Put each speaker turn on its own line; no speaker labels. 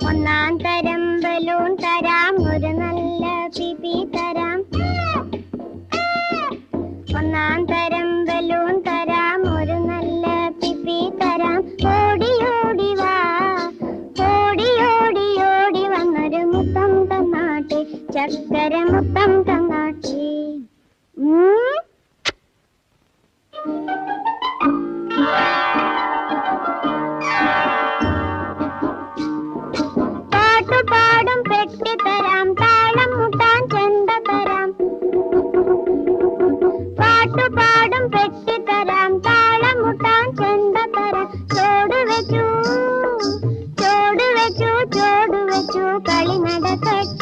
ഒന്നാം തരം ബലൂൺ തരാം, ഒരു നല്ല പിപി തരാം. ഒന്നാം തരം ബലൂൺ തരാം, ഒരു നല്ല പിപി തരാം. ഓടി ഓടി വാ, ഓടി ഓടി ഓടി വന്നൊരു മുത്തം തന്നാട്ടെ, ചക്കര മുത്തം തന്നാട്ടെ. പാട്ടുപാടും പെട്ടി തരാം, താളം മുട്ടാൻ ചെണ്ട തരാം. പാട്ടുപാടും പെട്ടി തരാം, താളം മുട്ടാൻ ചെണ്ട തരാം. ചോട് വെച്ചു ചോട് വെച്ചു ചോട് വെച്ചു കളി നടക്കട്ടെ.